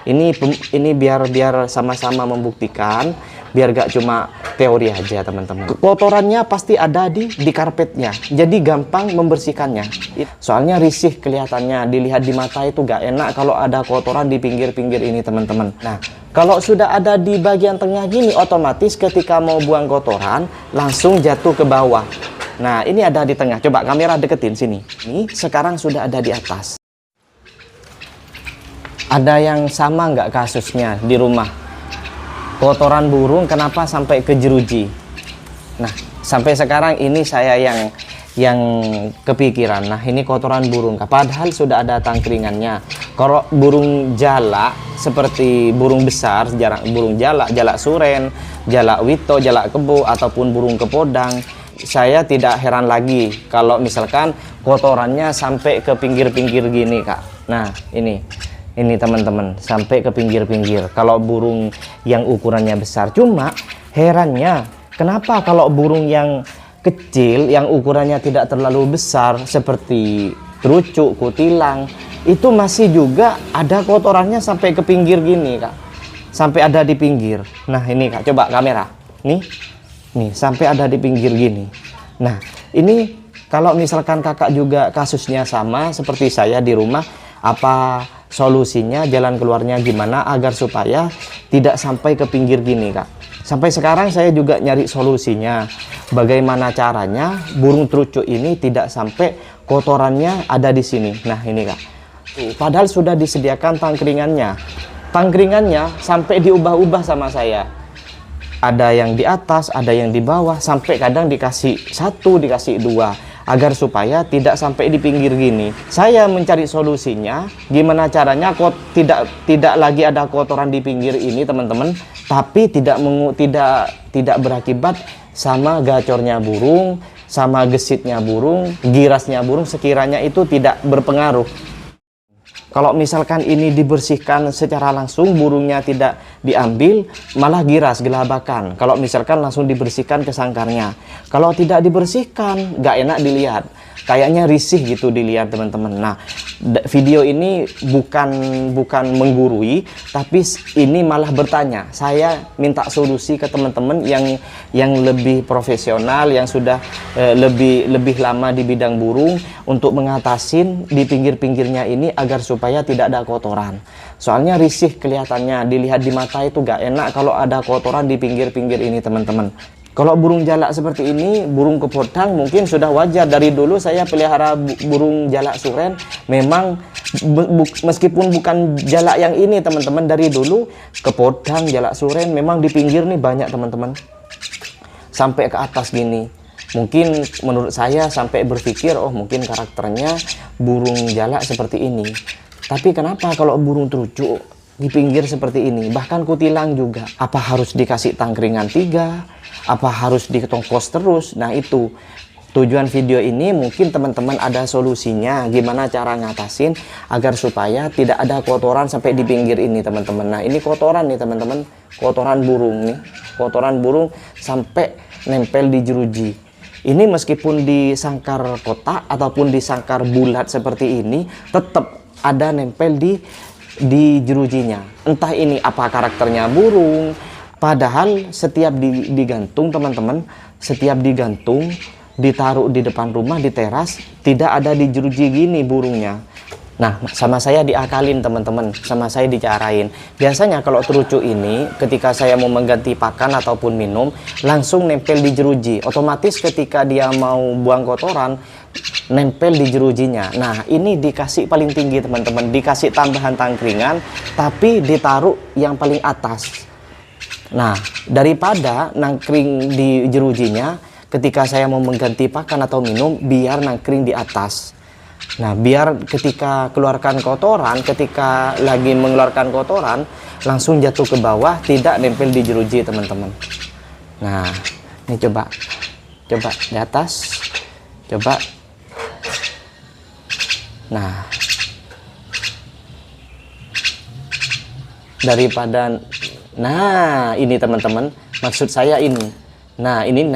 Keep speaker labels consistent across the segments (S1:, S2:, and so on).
S1: Ini biar sama-sama membuktikan, biar gak cuma teori aja teman-teman. Kotorannya pasti ada di karpetnya, jadi gampang membersihkannya. Soalnya risih kelihatannya, dilihat di mata itu gak enak kalau ada kotoran di pinggir-pinggir ini teman-teman. Nah, kalau sudah ada di bagian tengah gini, otomatis ketika mau buang kotoran langsung jatuh ke bawah. Nah, ini ada di tengah. Coba kamera deketin sini. Ini sekarang sudah ada di atas. Ada yang sama nggak kasusnya di rumah? Kotoran burung kenapa sampai ke jeruji? Nah, sampai sekarang ini saya yang kepikiran. Nah, ini kotoran burung. Padahal sudah ada tangkringannya. Kalau burung jalak seperti burung besar, burung jalak, jalak suren, jalak wito, jalak kebo, ataupun burung kepodang, saya tidak heran lagi kalau misalkan kotorannya sampai ke pinggir-pinggir gini, Kak. Nah, ini teman-teman, sampai ke pinggir-pinggir kalau burung yang ukurannya besar. Cuma herannya, kenapa kalau burung yang kecil yang ukurannya tidak terlalu besar seperti terucuk, kutilang, itu masih juga ada kotorannya sampai ke pinggir gini, Kak. Sampai ada di pinggir. Nah, ini Kak, coba kamera. Nih, sampai ada di pinggir gini. Nah, ini kalau misalkan Kakak juga kasusnya sama seperti saya di rumah, apa solusinya, jalan keluarnya gimana agar supaya tidak sampai ke pinggir gini, Kak? Sampai sekarang saya juga nyari solusinya. Bagaimana caranya burung terucuk ini tidak sampai kotorannya ada di sini. Nah, ini Kak. Padahal sudah disediakan tangkringannya. Tangkringannya sampai diubah-ubah sama saya. Ada yang di atas, ada yang di bawah, sampai kadang dikasih 1, dikasih 2. Agar supaya tidak sampai di pinggir gini. Saya mencari solusinya, gimana caranya kok tidak lagi ada kotoran di pinggir ini, teman-teman, tapi tidak berakibat sama gacornya burung, sama gesitnya burung, girasnya burung, sekiranya itu tidak berpengaruh. Kalau misalkan ini dibersihkan secara langsung, burungnya tidak diambil, malah giras, gelabakan. Kalau misalkan langsung dibersihkan ke sangkarnya. Kalau tidak dibersihkan, nggak enak dilihat. Kayaknya risih gitu dilihat, teman-teman. Nah, video ini bukan menggurui, tapi ini malah bertanya. Saya minta solusi ke teman-teman yang lebih profesional, yang sudah lebih lama di bidang burung, untuk mengatasin di pinggir-pinggirnya ini agar supaya tidak ada kotoran. Soalnya risih kelihatannya, dilihat di mata itu gak enak kalau ada kotoran di pinggir-pinggir ini, teman-teman. Kalau burung jalak seperti ini, burung kepodang mungkin sudah wajar. Dari dulu saya pelihara burung jalak suren. Memang meskipun bukan jalak yang ini, teman-teman, dari dulu kepodang, jalak suren memang di pinggir nih banyak, teman-teman. Sampai ke atas gini. Mungkin menurut saya sampai berpikir, oh mungkin karakternya burung jalak seperti ini. Tapi kenapa kalau burung terucuk di pinggir seperti ini? Bahkan kutilang juga. Apa harus dikasih tangkringan 3? Apa harus ditongkos terus? Nah, itu tujuan video ini. Mungkin teman-teman ada solusinya, gimana cara ngatasin agar supaya tidak ada kotoran sampai di pinggir ini, teman-teman. Nah, ini kotoran nih, teman-teman, kotoran burung nih, kotoran burung sampai nempel di jeruji. Ini meskipun di sangkar kotak ataupun di sangkar bulat seperti ini, tetap ada nempel di jerujinya. Entah ini apa karakternya burung. Padahal setiap digantung, teman-teman, setiap digantung, ditaruh di depan rumah, di teras, tidak ada di jeruji gini burungnya. Nah, sama saya diakalin, teman-teman, sama saya dicarain. Biasanya kalau terucuk ini, ketika saya mau mengganti pakan ataupun minum, langsung nempel di jeruji. Otomatis ketika dia mau buang kotoran, nempel di jerujinya. Nah, ini dikasih paling tinggi, teman-teman, dikasih tambahan tangkringan, tapi ditaruh yang paling atas. Nah, daripada nangkring di jerujinya, ketika saya mau mengganti pakan atau minum, biar nangkring di atas. Nah, biar ketika keluarkan kotoran, ketika lagi mengeluarkan kotoran, langsung jatuh ke bawah, tidak nempel di jeruji, teman-teman. Nah, ini coba di atas, coba. Nah, daripada, nah ini teman-teman, maksud saya ini. Nah, ini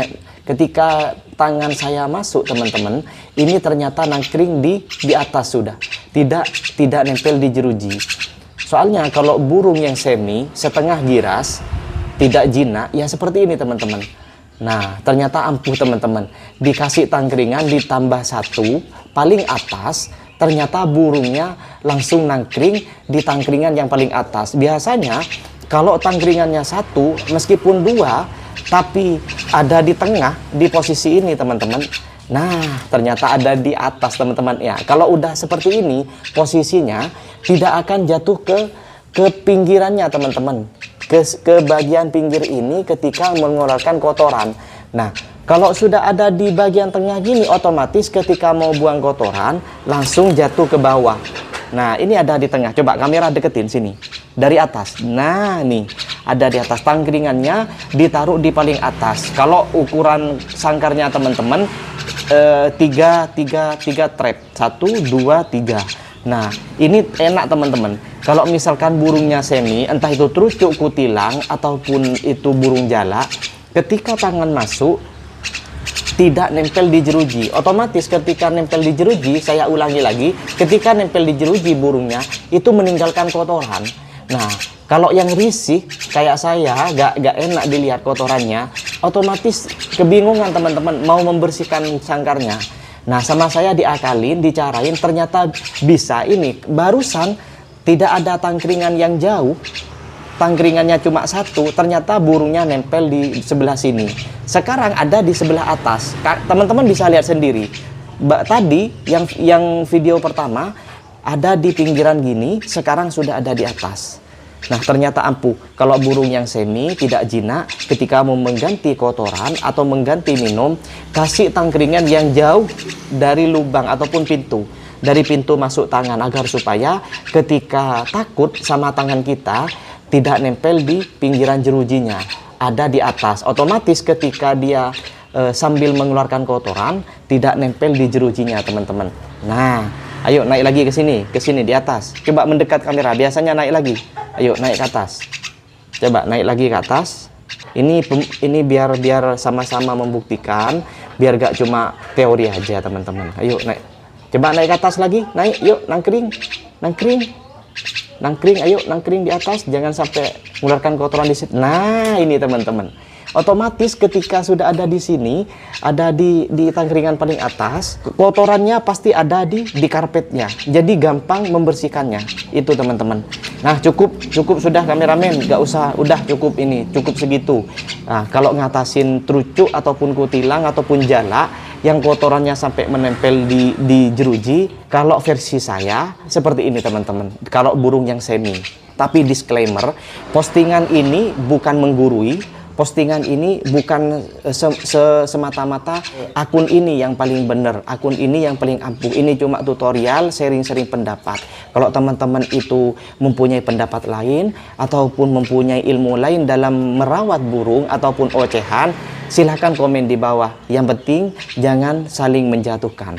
S1: ketika tangan saya masuk, teman-teman, ini ternyata nangkring di atas sudah, tidak nempel di jeruji. Soalnya kalau burung yang semi, setengah giras, tidak jinak, ya seperti ini teman-teman. Nah, ternyata ampuh teman-teman. Dikasih tangkringan ditambah satu, paling atas, ternyata burungnya langsung nangkring di tangkringan yang paling atas. Biasanya kalau tangkringannya satu, meskipun dua, tapi ada di tengah, di posisi ini teman-teman. Nah, ternyata ada di atas teman-teman ya. Kalau udah seperti ini posisinya, tidak akan jatuh ke pinggirannya teman-teman. Ke bagian pinggir ini ketika mengeluarkan kotoran. Nah, kalau sudah ada di bagian tengah gini, otomatis ketika mau buang kotoran langsung jatuh ke bawah. Nah, ini ada di tengah. Coba kamera deketin sini. Dari atas. Nah, nih ada di atas, tangkringannya ditaruh di paling atas. Kalau ukuran sangkarnya teman-teman, tiga trap, 1, 2, 3. Nah, ini enak teman-teman. Kalau misalkan burungnya semi, entah itu trucuk, kutilang, ataupun itu burung jalak, ketika tangan masuk tidak nempel di jeruji. Otomatis ketika nempel di jeruji, saya ulangi lagi, ketika nempel di jeruji burungnya itu meninggalkan kotoran. Nah, kalau yang risih kayak saya, gak enak dilihat kotorannya, otomatis kebingungan teman-teman mau membersihkan sangkarnya. Nah, sama saya diakalin, dicarain, ternyata bisa. Ini barusan tidak ada tangkringan yang jauh, tangkringannya cuma satu, ternyata burungnya nempel di sebelah sini. Sekarang ada di sebelah atas. Teman-teman bisa lihat sendiri. Tadi yang video pertama ada di pinggiran gini, sekarang sudah ada di atas. Nah, ternyata ampuh. Kalau burung yang semi tidak jinak, ketika mau mengganti kotoran atau mengganti minum, kasih tangkringan yang jauh dari lubang ataupun pintu. Dari pintu masuk tangan, agar supaya ketika takut sama tangan kita tidak nempel di pinggiran jerujinya, ada di atas. Otomatis ketika dia sambil mengeluarkan kotoran tidak nempel di jerujinya teman-teman. Nah, ayo naik lagi ke sini di atas. Coba mendekat kamera, biasanya naik lagi. Ayo naik ke atas. Coba naik lagi ke atas. Ini biar sama-sama membuktikan, biar gak cuma teori aja teman-teman. Ayo naik. Coba naik ke atas lagi, naik, yuk, nangkring, ayo, nangkring di atas, jangan sampai mengeluarkan kotoran di situ. Nah, ini teman-teman. Otomatis ketika sudah ada di sini, ada di tangkringan paling atas, kotorannya pasti ada di karpetnya. Jadi gampang membersihkannya. Itu teman-teman. Nah, cukup sudah kameramen, nggak usah, udah cukup ini, cukup segitu. Nah, kalau ngatasin trucuk ataupun kutilang ataupun jalak yang kotorannya sampai menempel di jeruji, kalau versi saya seperti ini teman-teman. Kalau burung yang semi. Tapi disclaimer, postingan ini bukan menggurui, postingan ini bukan semata-mata akun ini yang paling benar, akun ini yang paling ampuh. Ini cuma tutorial, sharing-sharing pendapat. Kalau teman-teman itu mempunyai pendapat lain ataupun mempunyai ilmu lain dalam merawat burung ataupun ocehan, silahkan komen di bawah. Yang penting jangan saling menjatuhkan.